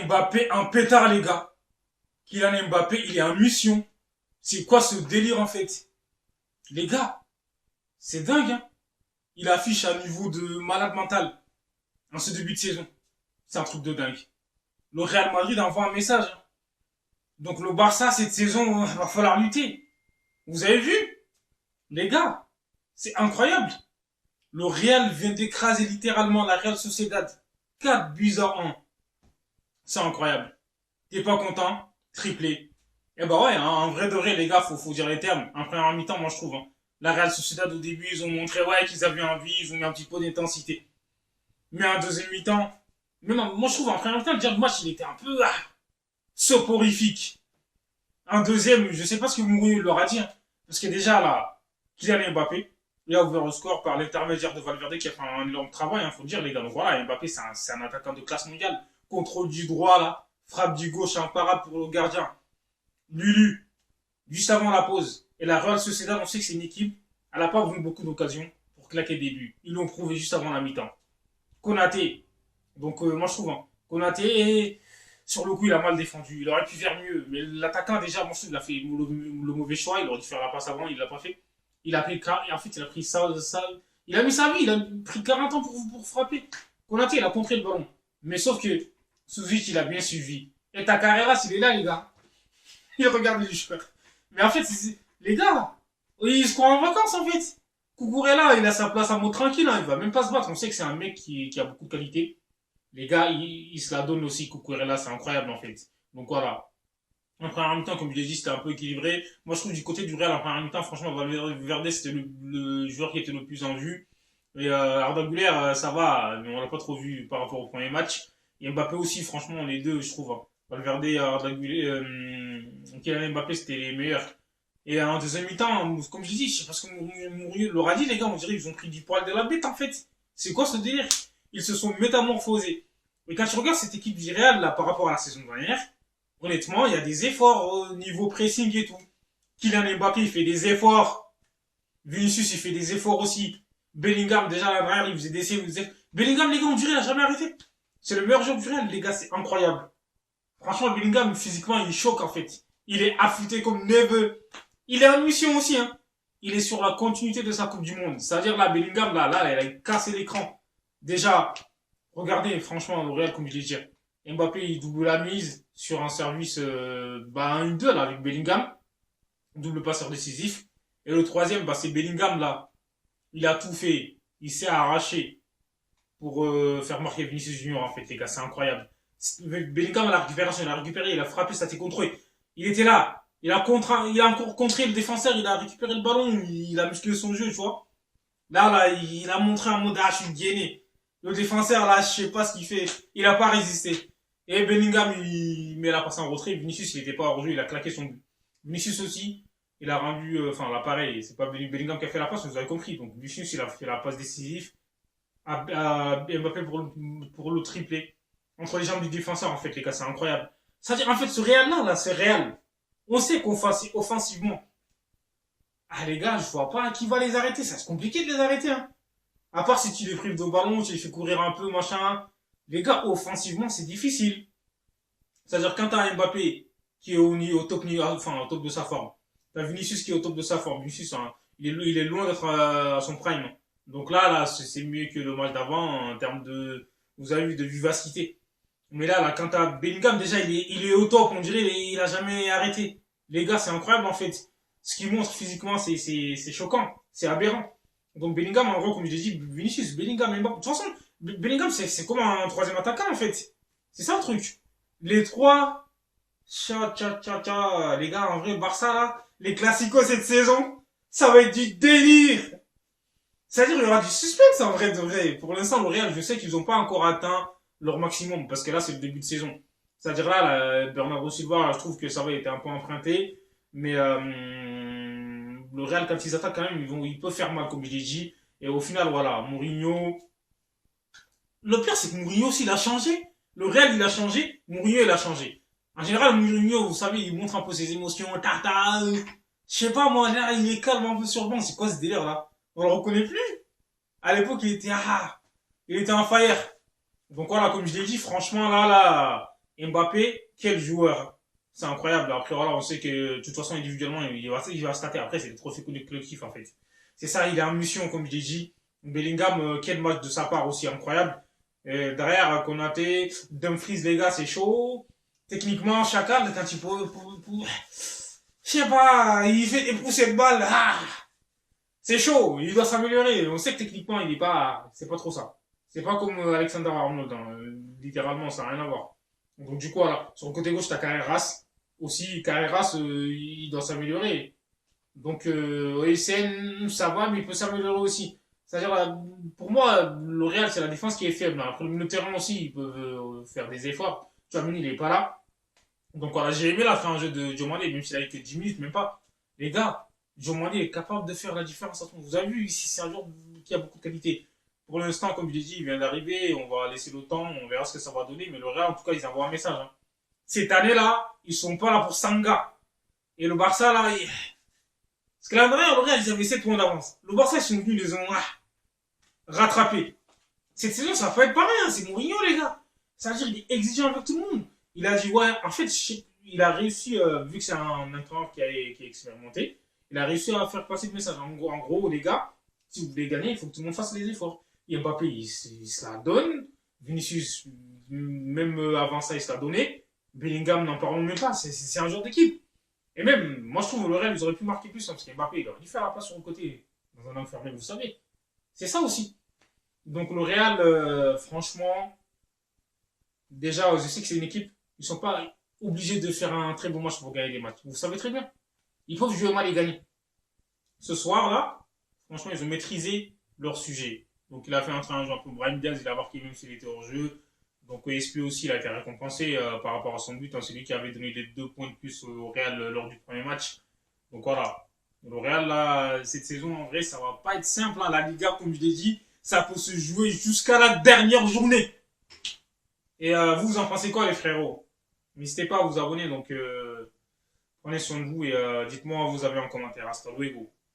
Mbappé, un pétard, les gars. Kylian Mbappé, il est en mission. C'est quoi ce délire, en fait? Les gars, c'est dingue, hein. Il affiche un niveau de malade mental en ce début de saison. C'est un truc de dingue. Le Real Madrid envoie un message, hein. Donc le Barça, cette saison, va falloir lutter. Vous avez vu? Les gars, c'est incroyable. Le Real vient d'écraser littéralement la Real Sociedad. 4 buts à 1. C'est incroyable. T'es pas content? Triplé. Eh ben ouais, hein, en vrai de vrai, les gars, faut dire les termes. En première mi-temps, moi je trouve. Hein. La Real Sociedad au début, ils ont montré ouais qu'ils avaient envie, ils ont mis un petit peu d'intensité. Mais en deuxième mi-temps, même moi je trouve en première mi-temps, le dire match, il était un peu soporifique. En deuxième, je sais pas ce que Mourinho leur a dit. Hein, parce que déjà là, Kylian Mbappé, il a ouvert le score par l'intermédiaire de Valverde qui a fait un énorme travail, hein, faut le dire les gars. Donc voilà, Mbappé c'est un attaquant de classe mondiale. Contrôle du droit là, frappe du gauche, imparable pour le gardien. Lulu, juste avant la pause. Et la Real Sociedad, on sait que c'est une équipe, elle n'a pas eu beaucoup d'occasions pour claquer des buts. Ils l'ont prouvé juste avant la mi-temps. Konaté, donc moi je trouve, hein, Konaté, sur le coup il a mal défendu, il aurait pu faire mieux, mais l'attaquant déjà, moi je trouve, il a fait le mauvais choix, il aurait dû faire la passe avant, il l'a pas fait. Il a pris, et en fait il a pris ça, il a mis sa vie, il a pris 40 ans pour frapper. Konaté, il a contré le ballon. Mais sauf que Suzic, il a bien suivi. Et ta Carreras, il est là, les gars. Il regarde les joueurs. Mais en fait, les gars, ils se croient en vacances, en fait. Kukurela, il a sa place à mot tranquille, hein. Il va même pas se battre. On sait que c'est un mec qui a beaucoup de qualité. Les gars, il se la donne aussi, Kukurela, c'est incroyable, en fait. Donc voilà. En première mi-temps, comme je l'ai dit, c'était un peu équilibré. Moi, je trouve du côté du Real, en première mi-temps, franchement, Valverde, c'était le joueur qui était le plus en vue. Et Arda Güler, ça va, mais on l'a pas trop vu par rapport au premier match. Et Mbappé aussi, franchement, les deux, je trouve. Hein. Valverde et Arda Güler, Kylian Mbappé, c'était les meilleurs. Et en deuxième mi-temps, comme je dis, je sais pas ce que Mourinho leur a dit, les gars, on dirait qu'ils ont pris du poil de la bête, en fait. C'est quoi ce délire? Ils se sont métamorphosés. Et quand tu regardes cette équipe du Real, là, par rapport à la saison dernière, honnêtement, il y a des efforts au niveau pressing et tout. Kylian Mbappé, il fait des efforts. Vinicius, il fait des efforts aussi. Bellingham, déjà, la dernière, il faisait des essais. Bellingham, les gars, on dirait, il a jamais arrêté. C'est le meilleur joueur du Real, les gars, c'est incroyable. Franchement, Bellingham, physiquement, il choque, en fait. Il est affûté comme neveu. Il est en mission aussi, hein. Il est sur la continuité de sa Coupe du Monde. C'est-à-dire, là, Bellingham, là, il a cassé l'écran. Déjà, regardez, franchement, le Real, comme je l'ai dit. Mbappé, il double la mise sur un service, une 2 là, avec Bellingham. Double passeur décisif. Et le troisième, c'est Bellingham, là. Il a tout fait. Il s'est arraché pour faire marquer Vinicius Junior, en fait, les gars. C'est incroyable. Bellingham, à la récupération, il a récupéré, il a frappé, ça s'est contré. Il était là. Il a encore contré le défenseur, il a récupéré le ballon, il a musclé son jeu, tu vois. Là, il a montré un mode je suis gainé. Le défenseur, là, je sais pas ce qu'il fait. Il a pas résisté. Et Bellingham, il met la passe en retrait. Vinicius, il était pas hors jeu, il a claqué son but. Vinicius aussi, il a rendu, là, pareil, c'est pas Bellingham qui a fait la passe, vous avez compris. Donc, Vinicius, il a fait la passe décisive à Mbappé pour le triplé. Entre les jambes du défenseur, en fait, les gars, c'est incroyable. C'est-à-dire, en fait, ce Real-là, c'est réel. On sait qu'offensivement, les gars, je vois pas qui va les arrêter. C'est compliqué de les arrêter, hein. À part si tu les prives de ballon, tu les fais courir un peu, machin. Les gars, offensivement, c'est difficile. C'est-à-dire, quand t'as un Mbappé qui est au top de sa forme, t'as Vinicius qui est au top de sa forme. Vinicius, hein, il est loin d'être à son prime. Donc là, c'est mieux que le match d'avant en termes de, vous avez vu, de vivacité. Mais là, quand t'as Bellingham, déjà, il est au top, on dirait, il a jamais arrêté. Les gars, c'est incroyable, en fait. Ce qu'il montre physiquement, c'est choquant. C'est aberrant. Donc Bellingham, en gros, comme je l'ai dit, Vinicius, Bellingham, Mbappé. De toute façon, Bellingham, c'est comme un troisième attaquant, en fait. C'est ça le truc. Les trois, les gars, en vrai, Barça, là, les classicos cette saison, ça va être du délire. C'est-à-dire, il y aura du suspense, en vrai, de vrai. Pour l'instant, le Real, je sais qu'ils n'ont pas encore atteint leur maximum, parce que là, c'est le début de saison. C'est-à-dire là, Bernardo Silva, je trouve que ça va, il était un peu emprunté, mais le Real, quand ils attaquent quand même, ils peuvent faire mal, comme je l'ai dit. Et au final, voilà, Mourinho. Le pire, c'est que Mourinho aussi, il a changé. Le Real, il a changé. Mourinho, il a changé. En général, Mourinho, vous savez, il montre un peu ses émotions. Je sais pas, moi, là, il est calme un peu sur le banc. C'est quoi ce délire, là? On le reconnaît plus. À l'époque, il était en fire. Donc voilà, comme je l'ai dit, franchement, là, Mbappé, quel joueur. C'est incroyable. Après, voilà, on sait que, de toute façon, individuellement, il va stater. Après, c'est le trophée collectif, en fait. C'est ça, il est en mission, comme je l'ai dit. Bellingham, quel match de sa part aussi incroyable. Derrière, Konaté, Dumfries, les gars, c'est chaud. Techniquement, Chakal, quand il peut, je sais pas, il fait des poussées de balles. Ah, c'est chaud, il doit s'améliorer. On sait que techniquement, il est pas, c'est pas trop ça. C'est pas comme Alexander Arnold, hein. Littéralement, ça n'a rien à voir. Donc du coup, voilà, sur le côté gauche, t'as Carreras. Aussi, Carreras, il doit s'améliorer. Donc, ESN, ça va, mais il peut s'améliorer aussi. C'est-à-dire, pour moi, le Real, c'est la défense qui est faible. Après, le milieu de terrain aussi, ils peuvent faire des efforts. Tchouaméni, il est pas là. Donc voilà, j'ai aimé la fin en jeu de Diomandé, même s'il a que 10 minutes, même pas. Les gars, Diomandé est capable de faire la différence. Vous avez vu, ici, c'est un joueur qui a beaucoup de qualité. Pour l'instant, comme je l'ai dit, il vient d'arriver, on va laisser le temps, on verra ce que ça va donner, mais le Real, en tout cas, ils envoient un message. Hein. Cette année-là, ils sont pas là pour Sanga. Et le Barça, là, parce que l'année dernière, le Real, ils avaient 7 points d'avance. Le Barça, ils sont venus, ils les ont rattrapés. Cette saison, ça va pas être pareil, hein. C'est Mourinho, les gars. Ça veut dire qu'il est exigeant avec tout le monde. Il a dit, ouais, en fait, il a réussi, vu que c'est un entraîneur qui est expérimenté, il a réussi à faire passer le message. En gros, les gars, si vous voulez gagner, il faut que tout le monde fasse les efforts. Et Mbappé, il se la donne. Vinicius, même avant ça, il se l'a donné. Bellingham, n'en parlons même pas. C'est un joueur d'équipe. Et même, moi, je trouve que le Real, ils auraient pu marquer plus, hein, parce qu'Mbappé, il aurait dû faire la passe sur le côté, dans un angle fermé, vous savez. C'est ça aussi. Donc, le Real, franchement, déjà, je sais que c'est une équipe, ils sont pas obligés de faire un très bon match pour gagner des matchs. Vous savez très bien. Ils peuvent jouer mal et gagner. Ce soir-là, franchement, ils ont maîtrisé leur sujet. Donc, il a fait entrer un joueur comme Brahim Diaz, il a marqué même s'il était hors jeu. Donc, ESP aussi, il a été récompensé par rapport à son but. Hein, c'est lui qui avait donné les 2 points de plus au Real lors du premier match. Donc, voilà. Le Real, là, cette saison, en vrai, ça va pas être simple. Hein. La Liga, comme je l'ai dit, ça peut se jouer jusqu'à la dernière journée. Et vous en pensez quoi, les frérots? N'hésitez pas à vous abonner. Donc, prenez soin de vous et dites-moi, vous avez en commentaire. Hasta luego.